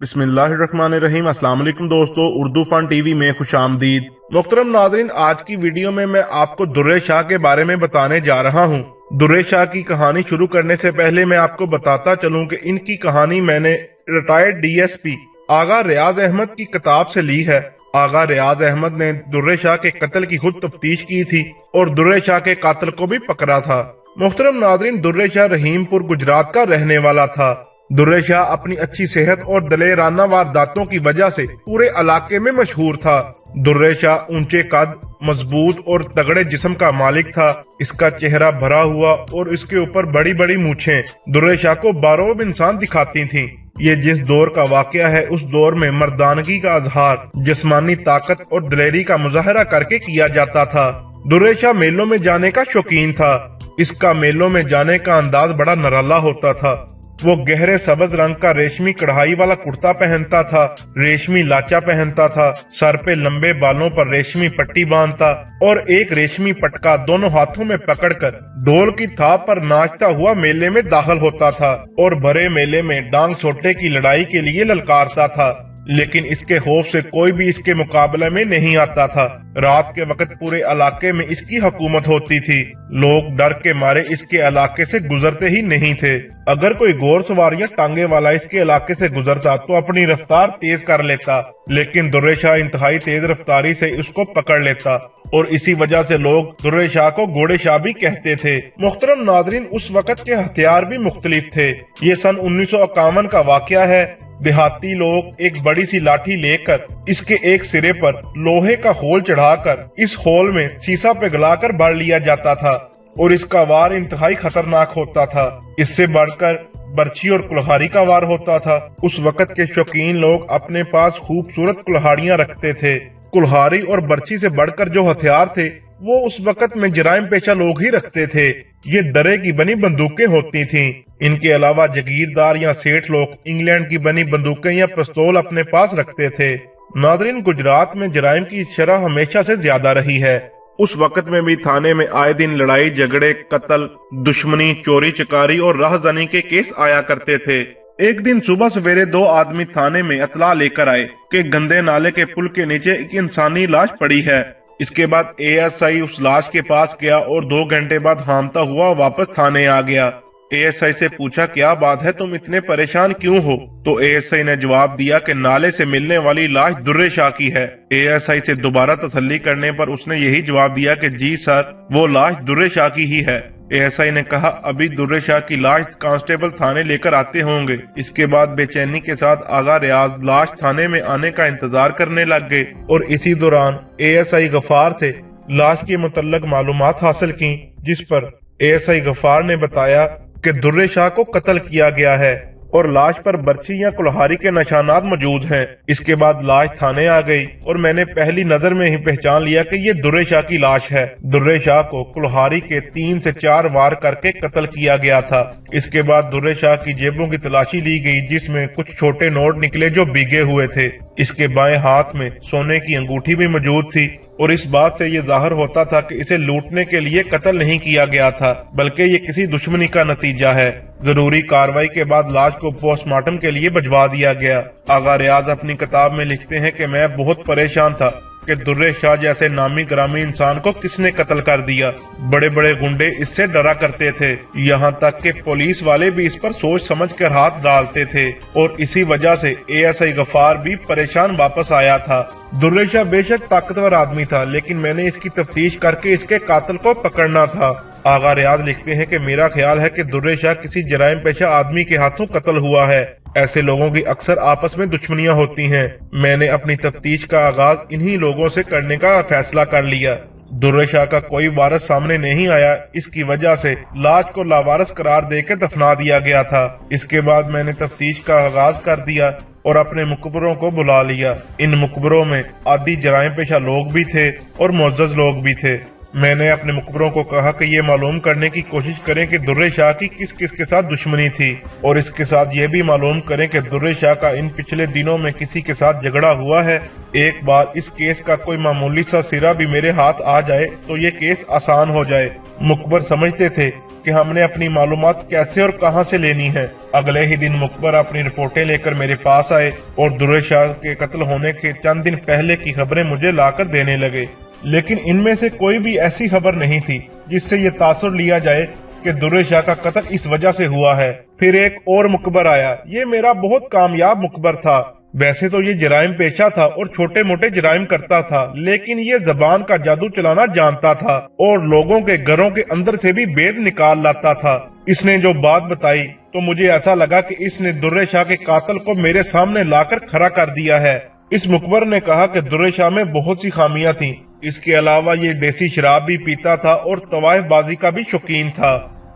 बिस्मिल्लाहिर्रहमानिर्रहीम। अस्सलाम वालेकुम दोस्तों, उर्दू फन टीवी में खुशामदीद। मोहतरम नाजरीन, आज की वीडियो में मैं आपको दुर्रे शाह के बारे में बताने जा रहा हूँ। दुर्रे शाह की कहानी शुरू करने से पहले मैं आपको बताता चलूं कि इनकी कहानी मैंने रिटायर्ड डीएसपी आगा रियाज अहमद की किताब से ली है। आगा रियाज अहमद ने दुर्रे शाह के कत्ल की खुद तफ्तीश की थी और दुर्रे शाह के कातिल को भी पकड़ा था। मोहतरम नाजरीन, दुर्रे शाह रहीमपुर गुजरात का रहने वाला था। दुर्रे शाह अपनी अच्छी सेहत और दलेराना वारदातों की वजह से पूरे इलाके में मशहूर था। दुर्रे शाह ऊंचे कद, मजबूत और तगड़े जिस्म का मालिक था। इसका चेहरा भरा हुआ और इसके ऊपर बड़ी बड़ी मूछें दुर्रे शाह को बारोब इंसान दिखाती थीं। ये जिस दौर का वाकया है, उस दौर में मर्दानगी का इजहार जिस्मानी ताकत और दिलेरी का मुजाहरा करके किया जाता था। दुर्रे शाह मेलों में जाने का शौकीन था। इसका मेलों में जाने का अंदाज बड़ा निराला होता था। वो गहरे सबज रंग का रेशमी कढ़ाई वाला कुर्ता पहनता था, रेशमी लाचा पहनता था, सर पे लंबे बालों पर रेशमी पट्टी बांधता और एक रेशमी पटका दोनों हाथों में पकड़कर ढोल की थाप पर नाचता हुआ मेले में दाखिल होता था और भरे मेले में डांग सोटे की लड़ाई के लिए ललकारता था। लेकिन इसके खौफ से कोई भी इसके मुकाबले में नहीं आता था। रात के वक्त पूरे इलाके में इसकी हुकूमत होती थी। लोग डर के मारे इसके इलाके से गुजरते ही नहीं थे। अगर कोई घोड़ सवार या टांगे वाला इसके इलाके से गुजरता तो अपनी रफ्तार तेज कर लेता, लेकिन दुर्रे शाह इंतहाई तेज रफ्तारी से उसको पकड़ लेता और इसी वजह से लोग दुर्रे शाह को घोड़े शाह भी कहते थे। मुख्तरम नाजरीन, उस वक्त के हथियार भी मुख्तलिफ थे। ये सन 1951 का वाकया है। देहाती लोग एक बड़ी सी लाठी लेकर इसके एक सिरे पर लोहे का होल चढ़ाकर इस होल में शीशा पिघलाकर भर लिया जाता था और इसका वार इंतहाई खतरनाक होता था। इससे बढ़कर बर्छी और कुल्हाड़ी का वार होता था। उस वक्त के शौकीन लोग अपने पास खूबसूरत कुल्हाड़ियां रखते थे। कुल्हाड़ी और बर्छी से बढ़कर जो हथियार थे वो उस वक्त में जराइम पेशा लोग ही रखते थे। ये दरे की बनी बंदूकें होती थीं। इनके अलावा जगीरदार या सेठ लोग इंग्लैंड की बनी बंदूकें या पिस्तौल अपने पास रखते थे। नाजरीन, गुजरात में जराइम की शरह हमेशा से ज्यादा रही है। उस वक्त में भी थाने में आए दिन लड़ाई झगड़े, कत्ल, दुश्मनी, चोरी चकारी और राहजनी के केस आया करते थे। एक दिन सुबह सवेरे दो आदमी थाने में इतला लेकर आए कि गंदे नाले के पुल के नीचे एक इंसानी लाश पड़ी है। इसके बाद एएसआई उस लाश के पास गया और 2 घंटे बाद हामता हुआ वापस थाने आ गया। एएसआई से पूछा, क्या बात है, तुम इतने परेशान क्यों हो? तो एएसआई ने जवाब दिया कि नाले से मिलने वाली लाश दुर्रे शाह की है। एएसआई से दोबारा तसल्ली करने पर उसने यही जवाब दिया कि जी सर, वो लाश दुर्रे शाह की ही है। एएसआई ने कहा, अभी दुर्रे शाह की लाश कांस्टेबल थाने लेकर आते होंगे। इसके बाद बेचैनी के साथ आगा रियाज लाश थाने में आने का इंतजार करने लग गए और इसी दौरान एएसआई गफार से लाश के मुतल्लक मालूमात हासिल की, जिस पर एएसआई गफार ने बताया कि दुर्रे शाह को कत्ल किया गया है और लाश पर बर्छी या कुल्हाड़ी के निशानात मौजूद हैं। इसके बाद लाश थाने आ गई और मैंने पहली नजर में ही पहचान लिया कि ये दुर्रे शाह की लाश है। दुर्रे शाह को कुल्हाड़ी के 3 से 4 वार करके कत्ल किया गया था। इसके बाद दुर्रे शाह की जेबों की तलाशी ली गई, जिसमें कुछ छोटे नोट निकले जो भीगे हुए थे। इसके बाएं हाथ में सोने की अंगूठी भी मौजूद थी और इस बात से ये जाहिर होता था कि इसे लूटने के लिए कत्ल नहीं किया गया था, बल्कि ये किसी दुश्मनी का नतीजा है। जरूरी कार्रवाई के बाद लाश को पोस्टमार्टम के लिए भिजवा दिया गया। आगा रियाज अपनी किताब में लिखते हैं कि मैं बहुत परेशान था कि दुर्रे शाह जैसे नामी ग्रामी इंसान को किसने कत्ल कर दिया। बड़े बड़े गुंडे इससे डरा करते थे, यहाँ तक कि पुलिस वाले भी इस पर सोच समझ कर हाथ डालते थे और इसी वजह से एएसआई गफार भी परेशान वापस आया था। दुर्रे शाह बेशक ताकतवर आदमी था, लेकिन मैंने इसकी तफ्तीश करके इसके कातिल को पकड़ना था। आगा रियाज लिखते हैं कि मेरा ख्याल है कि दुर्रे शाह किसी जराइम पेशा आदमी के हाथों कत्ल हुआ है। ऐसे लोगों की अक्सर आपस में दुश्मनियां होती हैं। मैंने अपनी तफ्तीश का आगाज इन्हीं लोगों से करने का फैसला कर लिया। दुर्रे शाह का कोई वारिस सामने नहीं आया, इसकी वजह से लाश को लावारिस करार देकर दफना दिया गया था। इसके बाद मैंने तफ्तीश का आगाज कर दिया और अपने मुखबरों को बुला लिया। इन मुखबरों में आदि जराइम पेशा लोग भी थे और मुअज़्ज़ज़ लोग भी थे। मैंने अपने मुखबरों को कहा कि ये मालूम करने की कोशिश करें कि दुर्रे शाह की किस किस के साथ दुश्मनी थी और इसके साथ ये भी मालूम करें कि दुर्रे शाह का इन पिछले दिनों में किसी के साथ झगड़ा हुआ है। एक बार इस केस का कोई मामूली सा सिरा भी मेरे हाथ आ जाए तो ये केस आसान हो जाए। मुखबर समझते थे कि हमने अपनी मालूमात कैसे और कहां से लेनी है। अगले ही दिन मुकबर अपनी रिपोर्टें लेकर मेरे पास आए और दुर्रे शाह के कत्ल होने के चंद दिन पहले की खबरें मुझे लाकर देने लगे, लेकिन इनमें से कोई भी ऐसी खबर नहीं थी जिससे ये तासुर लिया जाए कि दुर्रे शाह का कत्ल इस वजह से हुआ है। फिर एक और मुकबर आया। ये मेरा बहुत कामयाब मुकबर था। वैसे तो ये जराइम पेशा था और छोटे मोटे जराइम करता था, लेकिन ये जबान का जादू चलाना जानता था और लोगों के घरों के अंदर से भी भेद निकाल लाता था। इसने जो बात बताई तो मुझे ऐसा लगा कि इसने दुर्रे शाह के कातिल को मेरे सामने लाकर खड़ा कर दिया है। इस मुकबर ने कहा कि दुर्रे शाह में बहुत सी खामियां थीं। इसके अलावा ये देसी शराब भी पीता था और तवाइफ बाजी का भी शौकीन था।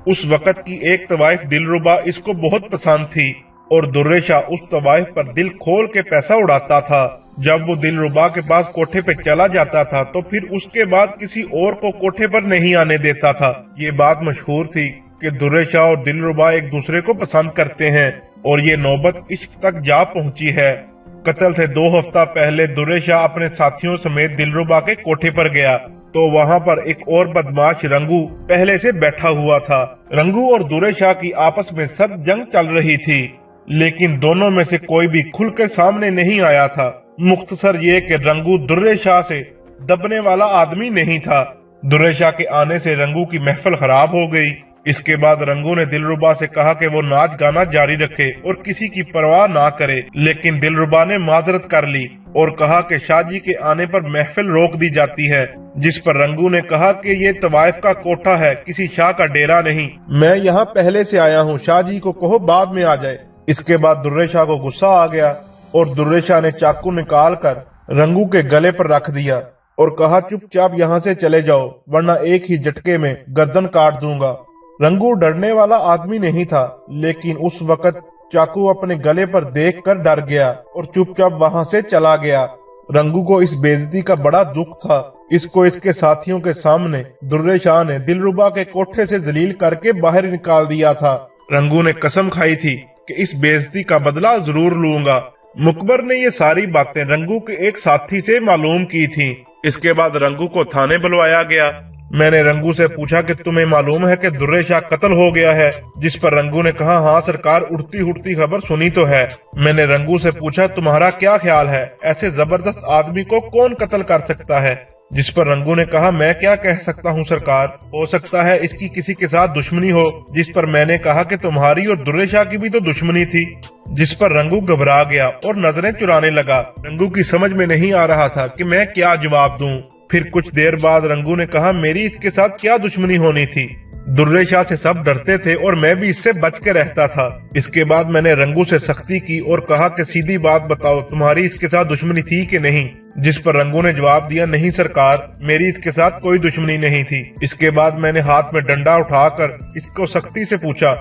उस वक्त की एक तवाइफ दिलरुबा इसको बहुत पसंद थी और दुर्रे शाह उस तवाइफ पर दिल खोल के पैसा उड़ाता था। जब वो दिलरुबा के पास कोठे पे चला जाता था तो फिर उसके बाद किसी और को कोठे पर नहीं आने देता था। ये बात मशहूर थी कि दुर्रे शाह और दिलरुबा एक दूसरे को पसंद करते हैं और ये नौबत इश्क तक जा पहुंची है। कत्ल से 2 हफ्ता पहले दुर्रे शाह अपने साथियों समेत दिलरुबा के कोठे पर गया तो वहाँ पर एक और बदमाश रंगू पहले से बैठा हुआ था। रंगू और दुर्रे शाह की आपस में सख्त जंग चल रही थी, लेकिन दोनों में से कोई भी खुलकर सामने नहीं आया था। मुख्तसर ये कि रंगू दुर्रे शाह से दबने वाला आदमी नहीं था। दुर्रे शाह के आने से रंगू की महफिल खराब हो गई। इसके बाद रंगू ने दिलरुबा से कहा कि वो नाच गाना जारी रखे और किसी की परवाह ना करे, लेकिन दिलरुबा ने माजरत कर ली और कहा कि शाहजी के आने पर महफिल रोक दी जाती है, जिस पर रंगू ने कहा कि ये तवाइफ का कोठा है, किसी शाह का डेरा नहीं। मैं यहाँ पहले से आया हूँ, शाहजी को कहो बाद में आ जाए। इसके बाद दुर्रे शाह को गुस्सा आ गया और दुर्रे शाह ने चाकू निकाल कर रंगू के गले पर रख दिया और कहा चुपचाप यहाँ से चले जाओ वरना एक ही झटके में गर्दन काट दूंगा। रंगू डरने वाला आदमी नहीं था, लेकिन उस वक्त चाकू अपने गले पर देखकर डर गया और चुपचाप वहां से चला गया। रंगू को इस बेइज्जती का बड़ा दुख था। इसको इसके साथियों के सामने दुर्रे शाह ने दिलरुबा के कोठे से जलील करके बाहर निकाल दिया था। रंगू ने कसम खाई थी कि इस बेइज्जती का बदला जरूर लूंगा। मुकबर ने ये सारी बातें रंगू के एक साथी से मालूम की थी। इसके बाद रंगू को थाने बुलवाया गया। मैंने रंगू से पूछा कि तुम्हें मालूम है कि दुर्रे शाह कत्ल हो गया है, जिस पर रंगू ने कहा हाँ सरकार, उड़ती उड़ती खबर सुनी तो है। मैंने रंगू से पूछा तुम्हारा क्या ख्याल है, ऐसे जबरदस्त आदमी को कौन कत्ल कर सकता है, जिस पर रंगू ने कहा मैं क्या कह सकता हूँ सरकार, हो सकता है इसकी किसी के साथ दुश्मनी हो। जिस पर मैंने कहा कि तुम्हारी और दुर्रे शाह की भी तो दुश्मनी थी, जिस पर रंगू घबरा गया और नजरें चुराने लगा। रंगू की समझ में नहीं आ रहा था कि मैं क्या जवाब दूं। फिर कुछ देर बाद रंगू ने कहा मेरी इसके साथ क्या दुश्मनी होनी थी, दुर्रे शाह से सब डरते थे और मैं भी इससे बच के रहता था। इसके बाद मैंने रंगू से सख्ती की और कहा कि सीधी बात बताओ तुम्हारी इसके साथ दुश्मनी थी कि नहीं, जिस पर रंगू ने जवाब दिया नहीं सरकार, मेरी इसके साथ कोई दुश्मनी नहीं थी। इसके बाद मैंने हाथ में डंडा उठाकर इसको सख्ती से पूछा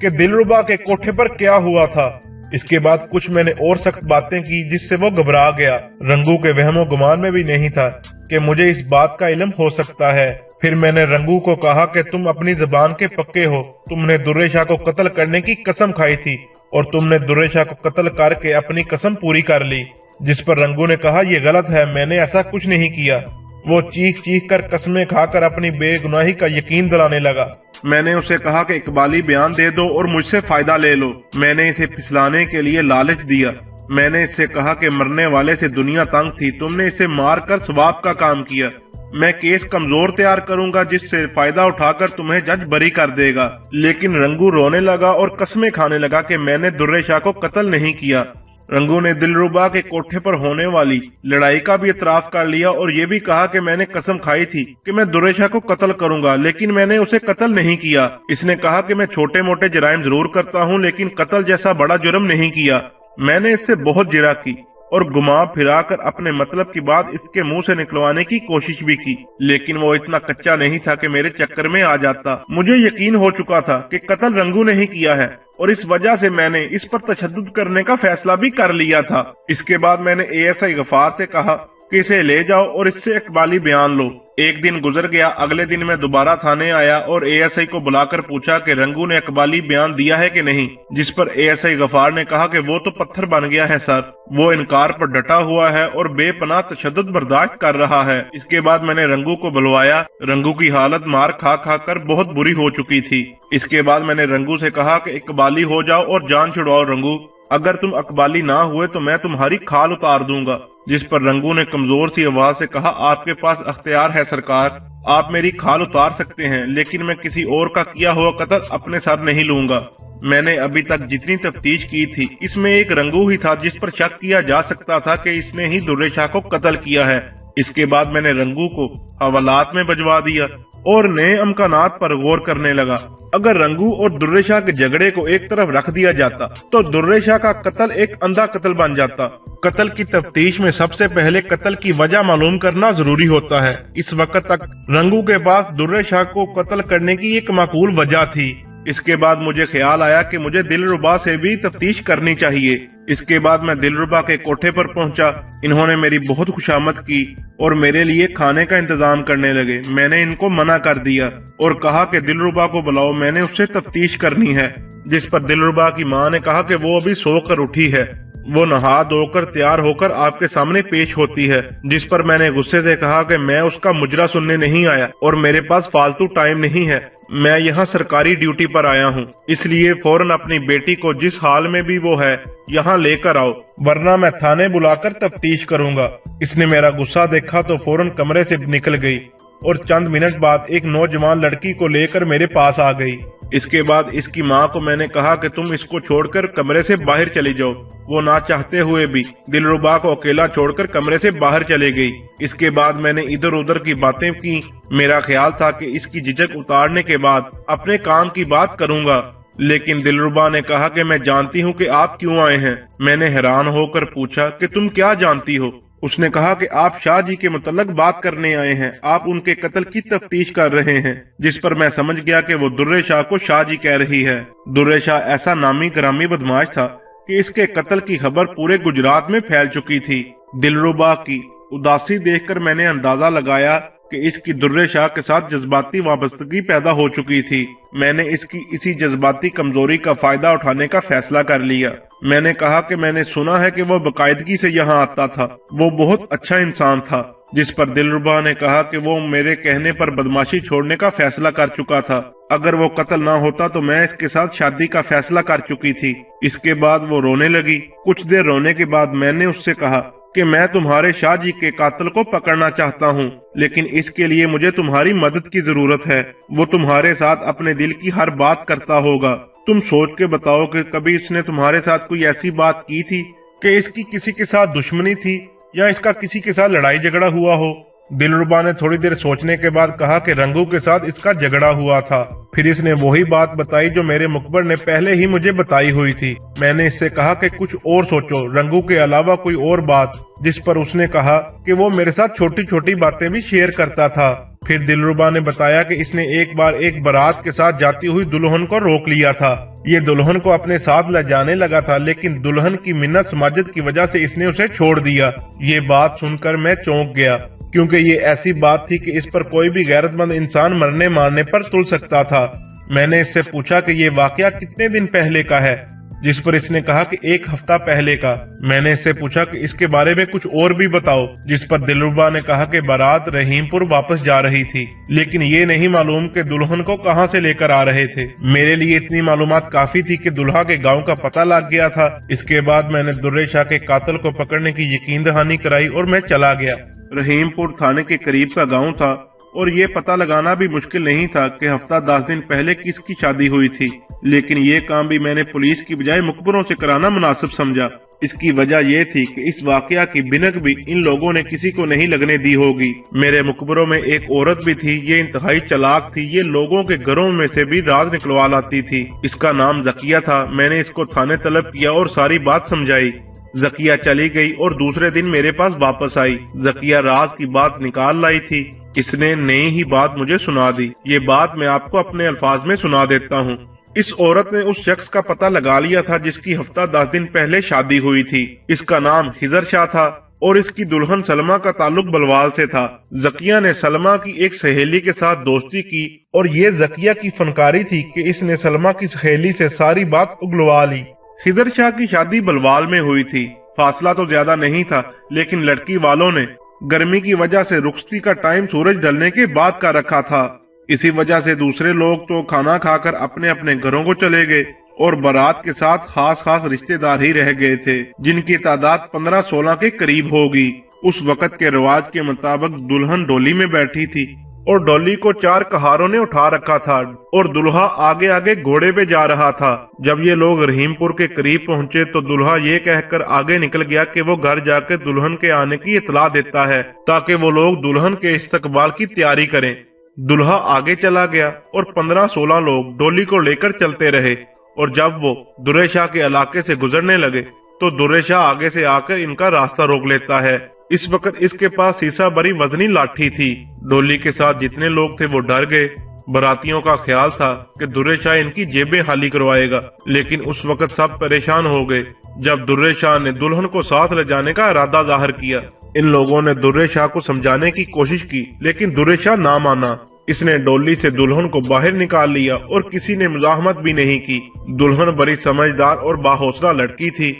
कि दिलरुबा के कोठे पर क्या हुआ था। इसके बाद कुछ मैंने और सख्त बातें की जिससे वो घबरा गया। रंगू के वहमो गुमान में भी नहीं था कि मुझे इस बात का इल्म हो सकता है। फिर मैंने रंगू को कहा कि तुम अपनी जुबान के पक्के हो, तुमने दुर्रे शाह को कत्ल करने की कसम खाई थी और तुमने दुर्रे शाह को कत्ल करके अपनी कसम पूरी कर ली। जिस पर रंगू ने कहा यह गलत है, मैंने ऐसा कुछ नहीं किया। वो चीख चीख कर कसमें खाकर अपनी बेगुनाही का यकीन दिलाने लगा। मैंने उसे कहा कि इकबाली बयान दे दो और मुझसे फायदा ले लो। मैंने इसे फिसलाने के लिए लालच दिया। मैंने इससे कहा कि मरने वाले से दुनिया तंग थी, तुमने इसे मार कर सवाब का काम किया। मैं केस कमजोर तैयार करूंगा जिससे फायदा उठाकर तुम्हें जज बरी कर देगा। लेकिन रंगू रोने लगा और कसमें खाने लगा कि मैंने दुर्रे शाह को कत्ल नहीं किया। रंगू ने दिलरुबा के कोठे पर होने वाली लड़ाई का भी इतराफ कर लिया और ये भी कहा कि मैंने कसम खाई थी कि मैं दुर्रे शाह को कत्ल करूंगा, लेकिन मैंने उसे कत्ल नहीं किया। इसने कहा कि मैं छोटे मोटे जराइम जरूर करता हूँ, लेकिन कत्ल जैसा बड़ा जुर्म नहीं किया। मैंने इससे बहुत जिरा की और घुमा फिरा कर अपने मतलब की बात इसके मुंह से निकलवाने की कोशिश भी की, लेकिन वो इतना कच्चा नहीं था कि मेरे चक्कर में आ जाता। मुझे यकीन हो चुका था कि कत्ल रंगू ने ही किया है और इस वजह से मैंने इस पर तशद्दुद करने का फैसला भी कर लिया था। इसके बाद मैंने एएसआई गफार से कहा कि इसे ले जाओ और इससे इकबाली बयान लो। एक दिन गुजर गया। अगले दिन मैं दोबारा थाने आया और एएसआई को बुलाकर पूछा कि रंगू ने इकबाली बयान दिया है कि नहीं, जिस पर एएसआई गफार ने कहा कि वो तो पत्थर बन गया है सर, वो इनकार पर डटा हुआ है और बेपनाह तशद्दुद बर्दाश्त कर रहा है। इसके बाद मैंने रंगू को बुलवाया। रंगू की हालत मार खा खा कर बहुत बुरी हो चुकी थी। इसके बाद मैंने रंगू से कहा कि इकबाली हो जाओ और जान छुड़वाओ रंगू, अगर तुम इकबाली ना हुए तो मैं तुम्हारी खाल उतार दूंगा। जिस पर रंगू ने कमजोर सी आवाज से कहा, आपके पास अख्तियार है सरकार, आप मेरी खाल उतार सकते हैं, लेकिन मैं किसी और का किया हुआ कत्ल अपने साथ नहीं लूंगा। मैंने अभी तक जितनी तफ्तीश की थी इसमें एक रंगू ही था जिस पर शक किया जा सकता था कि इसने ही दुर्रे शाह को कत्ल किया है। इसके बाद मैंने रंगू को हवालात में भिजवा दिया और नए अमकानात पर गौर करने लगा। अगर रंगू और दुर्रे शाह के झगड़े को एक तरफ रख दिया जाता तो दुर्रे शाह का कत्ल एक अंधा कत्ल बन जाता। कत्ल की तफ्तीश में सबसे पहले कत्ल की वजह मालूम करना जरूरी होता है। इस वक्त तक रंगू के पास दुर्रे शाह को कत्ल करने की एक माकूल वजह थी। इसके बाद मुझे ख्याल आया कि मुझे दिलरुबा से भी तफ्तीश करनी चाहिए। इसके बाद मैं दिलरुबा के कोठे पर पहुंचा। इन्होंने मेरी बहुत खुशामद की और मेरे लिए खाने का इंतजाम करने लगे। मैंने इनको मना कर दिया और कहा कि दिलरुबा को बुलाओ, मैंने उससे तफ्तीश करनी है। जिस पर दिलरुबा की माँ ने कहा कि वो अभी सोकर उठी है, वो नहा धोकर तैयार होकर आपके सामने पेश होती है। जिस पर मैंने गुस्से से कहा कि मैं उसका मुजरा सुनने नहीं आया और मेरे पास फालतू टाइम नहीं है, मैं यहाँ सरकारी ड्यूटी पर आया हूँ, इसलिए फौरन अपनी बेटी को जिस हाल में भी वो है यहाँ लेकर आओ, वरना मैं थाने बुलाकर तफ्तीश करूँगा। इसने मेरा गुस्सा देखा तो फौरन कमरे से निकल गई और चंद मिनट बाद एक नौजवान लड़की को लेकर मेरे पास आ गई। इसके बाद इसकी माँ को मैंने कहा कि तुम इसको छोड़कर कमरे से बाहर चली जाओ। वो ना चाहते हुए भी दिलरुबा को अकेला छोड़कर कमरे से बाहर चले गई। इसके बाद मैंने इधर उधर की बातें की। मेरा ख्याल था कि इसकी झिझक उतारने के बाद अपने काम की बात करूंगा, लेकिन दिलरुबा ने कहा कि मैं जानती हूँ कि आप क्यों आए हैं। मैंने हैरान होकर पूछा कि तुम क्या जानती हो। उसने कहा कि आप शाह जी के मुतल्लक बात करने आए हैं, आप उनके कत्ल की तफ्तीश कर रहे हैं। जिस पर मैं समझ गया कि वो दुर्रे शाह को शाह जी कह रही है। दुर्रे शाह ऐसा नामी ग्रामी बदमाश था कि इसके कत्ल की खबर पूरे गुजरात में फैल चुकी थी। दिलरुबा की उदासी देखकर मैंने अंदाजा लगाया कि इसकी दुर्रे शाह के साथ जज्बाती वाबस्तगी पैदा हो चुकी थी। मैंने इसकी इसी जज्बाती कमजोरी का फायदा उठाने का फैसला कर लिया। मैंने कहा कि मैंने सुना है कि वो बाकायदगी से यहाँ आता था, वो बहुत अच्छा इंसान था। जिस पर दिलरुबा ने कहा कि वो मेरे कहने पर बदमाशी छोड़ने का फैसला कर चुका था। अगर वो कत्ल ना होता तो मैं इसके साथ शादी का फैसला कर चुकी थी। इसके बाद वो रोने लगी। कुछ देर रोने के बाद मैंने उससे कहा कि मैं तुम्हारे शाह जी के कातिल को पकड़ना चाहता हूँ, लेकिन इसके लिए मुझे तुम्हारी मदद की जरूरत है। वो तुम्हारे साथ अपने दिल की हर बात करता होगा। तुम सोच के बताओ कि कभी इसने तुम्हारे साथ कोई ऐसी बात की थी कि इसकी किसी के साथ दुश्मनी थी या इसका किसी के साथ लड़ाई झगड़ा हुआ हो। दिलरुबा ने थोड़ी देर सोचने के बाद कहा कि रंगू के साथ इसका झगड़ा हुआ था। फिर इसने वही बात बताई जो मेरे मुखबर ने पहले ही मुझे बताई हुई थी। मैंने इससे कहा कि कुछ और सोचो, रंगू के अलावा कोई और बात। जिस पर उसने कहा कि वो मेरे साथ छोटी छोटी बातें भी शेयर करता था। फिर दिलरुबा ने बताया कि इसने एक बार एक बारात के साथ जाती हुई दुल्हन को रोक लिया था। ये दुल्हन को अपने साथ ले जाने लगा था, लेकिन दुल्हन की मिन्नत समाजत की वजह से इसने उसे छोड़ दिया। ये बात सुनकर मैं चौंक गया, क्योंकि ये ऐसी बात थी कि इस पर कोई भी गैरतमंद इंसान मरने मारने पर तुल सकता था। मैंने इससे पूछा कि ये वाकया कितने दिन पहले का है, जिस पर इसने कहा कि 1 हफ्ता पहले का। मैंने इससे पूछा कि इसके बारे में कुछ और भी बताओ, जिस पर दिलरुबा ने कहा कि बारात रहीमपुर वापस जा रही थी, लेकिन ये नहीं मालूम कि दुल्हन को कहां से लेकर आ रहे थे। मेरे लिए इतनी मालूमात काफी थी कि दुल्हा के गांव का पता लग गया था। इसके बाद मैंने दुर्रे शाह के कातिल को पकड़ने की यकीन दहानी कराई और मैं चला गया। रहीमपुर थाने के करीब का गाँव था और ये पता लगाना भी मुश्किल नहीं था कि हफ्ता 10 दिन पहले किसकी शादी हुई थी, लेकिन ये काम भी मैंने पुलिस की बजाय मुखबरों से कराना मुनासिब समझा। इसकी वजह यह थी कि इस वाकया की बिनक भी इन लोगों ने किसी को नहीं लगने दी होगी। मेरे मुखबरों में एक औरत भी थी, ये इंतहाई चालाक थी, ये लोगों के घरों में से भी राज निकलवा लाती थी। इसका नाम जकिया था। मैंने इसको थाने तलब किया और सारी बात समझाई। जकिया चली गई और दूसरे दिन मेरे पास वापस आई। जकिया राज की बात निकाल लाई थी। इसने नई ही बात मुझे सुना दी। ये बात मैं आपको अपने अल्फाज में सुना देता हूँ। इस औरत ने उस शख्स का पता लगा लिया था जिसकी हफ्ता 10 दिन पहले शादी हुई थी। इसका नाम हिजर शाह था और इसकी दुल्हन सलमा का ताल्लुक बलवाल से था। जकिया ने सलमा की एक सहेली के साथ दोस्ती की और ये जकिया की फनकारी थी कि इसने सलमा की सहेली से सारी बात उगलवा ली। हिजर शाह की शादी बलवाल में हुई थी। फासला तो ज्यादा नहीं था, लेकिन लड़की वालों ने गर्मी की वजह से रुखसती का टाइम सूरज ढलने के बाद का रखा था। इसी वजह से दूसरे लोग तो खाना खाकर अपने अपने घरों को चले गए और बारात के साथ खास खास रिश्तेदार ही रह गए थे, जिनकी तादाद 15-16 के करीब होगी। उस वक्त के रिवाज के मुताबिक दुल्हन डोली में बैठी थी और डोली को 4 कहारों ने उठा रखा था और दुल्हा आगे आगे घोड़े पे जा रहा था। जब ये लोग रहीमपुर के करीब पहुंचे तो दुल्हा ये कहकर आगे निकल गया कि वो घर जाकर दुल्हन के आने की इतला देता है ताकि वो लोग दुल्हन के इस्तकबाल की तैयारी करें। दुल्हा आगे चला गया और 15-16 लोग डोली को लेकर चलते रहे और जब वो दुर्रे शाह के इलाके से गुजरने लगे तो दुर्रे शाह आगे से आकर इनका रास्ता रोक लेता है। इस वक्त इसके पास शीशा भरी वजनी लाठी थी। डोली के साथ जितने लोग थे वो डर गए। बरातियों का ख्याल था कि दुर्रे शाह इनकी जेबें खाली करवाएगा, लेकिन उस वक्त सब परेशान हो गए जब दुर्रे शाह ने दुल्हन को साथ ले जाने का इरादा जाहिर किया। इन लोगों ने दुर्रे शाह को समझाने की कोशिश की, लेकिन दुर्रे शाह ना माना। इसने डोली से दुल्हन को बाहर निकाल लिया और किसी ने मुजाहमत भी नहीं की। दुल्हन बड़ी समझदार और बाहौसला लड़की थी।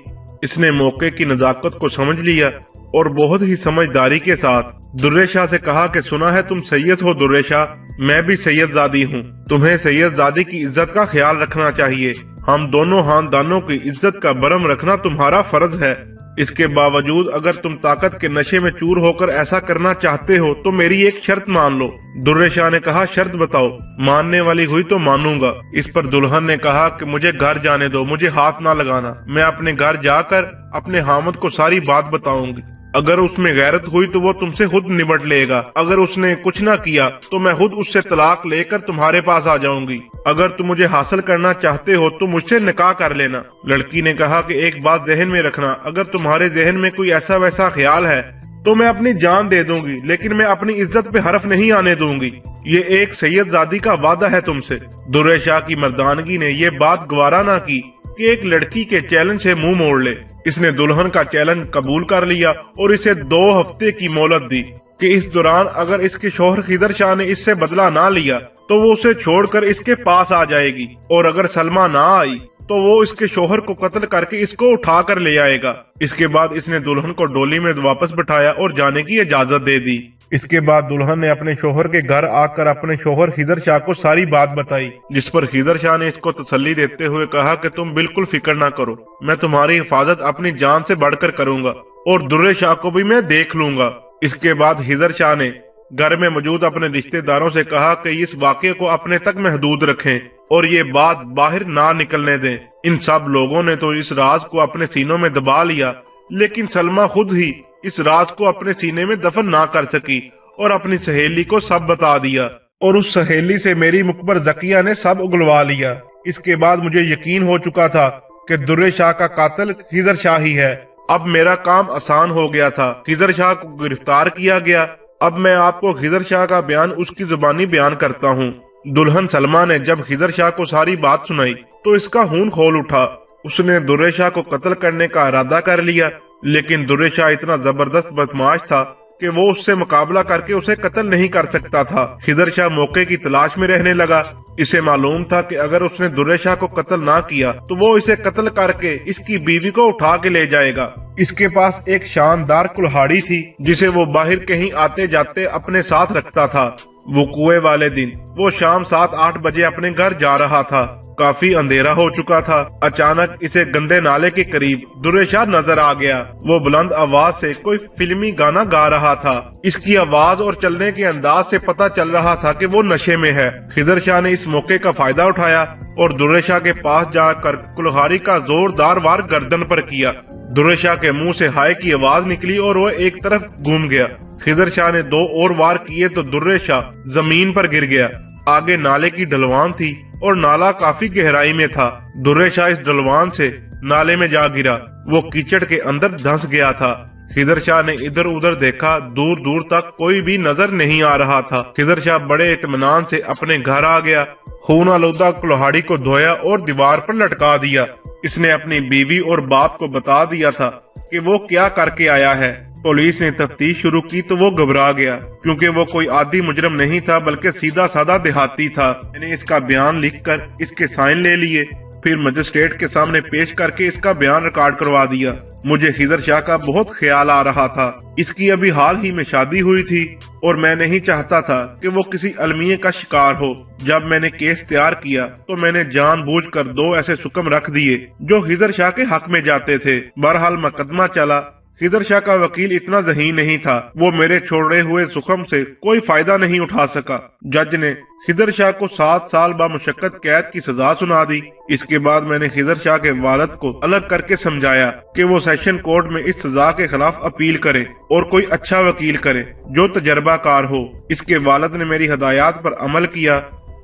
इसने मौके की नजाकत को समझ लिया और बहुत ही समझदारी के साथ दुर्रे शाह से कहा कि सुना है तुम सैयद हो दुर्रे शाह, मैं भी सैयदजादी हूँ। तुम्हें सैयदजादी की इज्जत का ख्याल रखना चाहिए। हम दोनों खानदानों की इज्जत का बरम रखना तुम्हारा फर्ज है। इसके बावजूद अगर तुम ताकत के नशे में चूर होकर ऐसा करना चाहते हो तो मेरी एक शर्त मान लो। दुर्रे शाह ने कहा शर्त बताओ। मानने वाली हुई तो मानूंगा। इस पर दुल्हन ने कहा कि मुझे घर जाने दो, मुझे हाथ ना लगाना। मैं अपने घर जाकर अपने हामद को सारी बात बताऊंगी। अगर उसमें गैरत हुई तो वो तुमसे खुद निपट लेगा। अगर उसने कुछ ना किया तो मैं खुद उससे तलाक लेकर तुम्हारे पास आ जाऊंगी। अगर तुम मुझे हासिल करना चाहते हो तो मुझसे निकाह कर लेना। लड़की ने कहा कि एक बात जहन में रखना, अगर तुम्हारे जहन में कोई ऐसा वैसा ख्याल है तो मैं अपनी जान दे दूंगी, लेकिन मैं अपनी इज्जत पे हरफ नहीं आने दूंगी। ये एक सैयदजादी का वादा है तुमसे। दुर्रे शाह की मर्दानगी ने ये बात गवारा ना की कि एक लड़की के चैलेंज से मुंह मोड़ ले। इसने दुल्हन का चैलेंज कबूल कर लिया और इसे 2 हफ्ते की मोहलत दी कि इस दौरान अगर इसके शौहर खिदर शाह ने इससे बदला ना लिया तो वो उसे छोड़कर इसके पास आ जाएगी, और अगर सलमा ना आई तो वो इसके शौहर को कत्ल करके इसको उठा कर ले आएगा। इसके बाद इसने दुल्हन को डोली में वापस बिठाया और जाने की इजाजत दे दी। इसके बाद दुल्हन ने अपने शौहर के घर आकर अपने शौहर खिदर शाह को सारी बात बताई, जिस पर खिदर शाह ने इसको तसल्ली देते हुए कहा कि तुम बिल्कुल फिक्र ना करो, मैं तुम्हारी हिफाजत अपनी जान से बढ़कर करूंगा और दुर्रे शाह को भी मैं देख लूंगा। इसके बाद खिदर शाह ने घर में मौजूद अपने रिश्तेदारों से कहा कि इस वाक़े को अपने तक महदूद रखें और ये बात बाहर ना निकलने दें। इन सब लोगों ने तो इस राज को अपने सीनों में दबा लिया, लेकिन सलमा खुद ही इस राज को अपने सीने में दफन ना कर सकी और अपनी सहेली को सब बता दिया, और उस सहेली से मेरी मुकबर जकिया ने सब उगलवा लिया। इसके बाद मुझे यकीन हो चुका था कि दुर्रे शाह का कातिल खिदर शाह ही है। अब मेरा काम आसान हो गया था। खिदर शाह को गिरफ्तार किया गया। अब मैं आपको खिदर शाह का बयान उसकी जुबानी बयान करता हूँ। दुल्हन सलमा ने जब खिदर शाह को सारी बात सुनाई तो इसका खून खोल उठा। उसने दुर्रे शाह को कत्ल करने का इरादा कर लिया, लेकिन दुर्रे शाह इतना जबरदस्त बदमाश था कि वो उससे मुकाबला करके उसे कत्ल नहीं कर सकता था। खिदर शाह मौके की तलाश में रहने लगा। इसे मालूम था कि अगर उसने दुर्रे शाह को कत्ल ना किया तो वो इसे कत्ल करके इसकी बीवी को उठा के ले जाएगा। इसके पास एक शानदार कुल्हाड़ी थी जिसे वो बाहर कहीं आते जाते अपने साथ रखता था। वो कुएं वाले दिन वो शाम 7-8 बजे अपने घर जा रहा था। काफी अंधेरा हो चुका था। अचानक इसे गंदे नाले के करीब दुर्रे शाह नजर आ गया। वो बुलंद आवाज से कोई फिल्मी गाना गा रहा था। इसकी आवाज और चलने के अंदाज से पता चल रहा था कि वो नशे में है। खिदर शाह ने इस मौके का फायदा उठाया और दुर्रे शाह के पास जाकर कुल्हाड़ी का जोरदार वार गर्दन पर किया। दुर्रे शाह के मुंह से हाय की आवाज निकली और वह एक तरफ घूम गया। खिदर शाह ने 2 और वार किए तो दुर्रे शाह जमीन पर गिर गया। आगे नाले की ढलवान थी और नाला काफी गहराई में था। दुर्रे शाह इस ढलवान से नाले में जा गिरा। वो कीचड़ के अंदर धंस गया था। खिदर शाह ने इधर उधर देखा, दूर दूर तक कोई भी नजर नहीं आ रहा था। खिदर शाह बड़े इत्मीनान से अपने घर आ गया। खून आलूदा कुल्हाड़ी को धोया और दीवार पर लटका दिया। इसने अपनी बीवी और बाप को बता दिया था कि वो क्या करके आया है। पुलिस ने तफ्तीश शुरू की तो वो घबरा गया, क्योंकि वो कोई आदी मुजरम नहीं था बल्कि सीधा साधा देहाती था। मैंने इसका बयान लिखकर इसके साइन ले लिए फिर मजिस्ट्रेट के सामने पेश करके इसका बयान रिकॉर्ड करवा दिया। मुझे खिजर शाह का बहुत ख्याल आ रहा था। इसकी अभी हाल ही में शादी हुई थी और मैं नहीं चाहता था कि वो किसी अलमिये का शिकार हो। जब मैंने केस तैयार किया तो मैंने जानबूझकर 2 ऐसे सुकम रख दिए जो खिजर शाह के हक में जाते थे। बहरहाल मुकदमा चला। खिजर शाह का वकील इतना ज़हीन नहीं था, वो मेरे छोड़े हुए सुखम से कोई फायदा नहीं उठा सका। जज ने खिजर शाह को 7 साल बामुशक्कत कैद की सजा सुना दी। इसके बाद मैंने खिजर शाह के वालिद को अलग करके समझाया कि वो सेशन कोर्ट में इस सजा के खिलाफ अपील करे और कोई अच्छा वकील करे जो तजर्बाकार हो। इसके वालिद ने मेरी हिदायत पर अमल किया।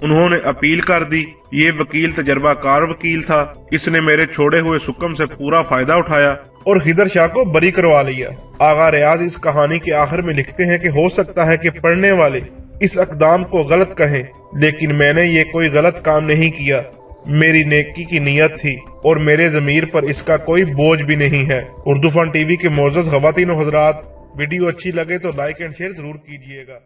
उन्होंने अपील कर दी। ये वकील तजर्बाकार वकील था। इसने मेरे छोड़े हुए सुकम से पूरा फायदा उठाया और खिजर शाह को बरी करवा लिया। आगा रियाज इस कहानी के आखिर में लिखते हैं कि हो सकता है कि पढ़ने वाले इस अकदाम को गलत कहें, लेकिन मैंने ये कोई गलत काम नहीं किया। मेरी नेकी की नीयत थी और मेरे ज़मीर पर इसका कोई बोझ भी नहीं है। उर्दू फन टीवी के मोअज़्ज़ज़ ख़वातीन और हज़रात, वीडियो अच्छी लगे तो लाइक एंड शेयर जरूर कीजिएगा।